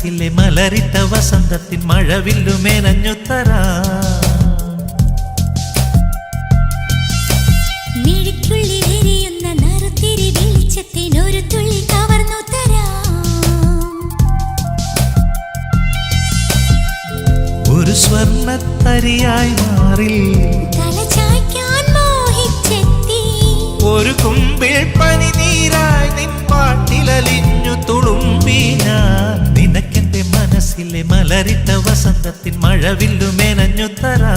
മനസ്സിലെ മലരിട്ട വസന്തത്തിൻ മഴവില്ലു മേനഞ്ഞുത്തരാ ഒരു സ്വർണ്ണത്തരിയായി മാറി ഒരു കുമ്പിൾ പനിനീരായി നിൻ പാട്ടിലലിഞ്ഞു തുളുമ്പി ഞാൻ നിനക്കെന്റെ മനസ്സിലെ മലരിട്ട വസന്തത്തിൻ മഴവില്ലു മേനഞ്ഞുത്തരാ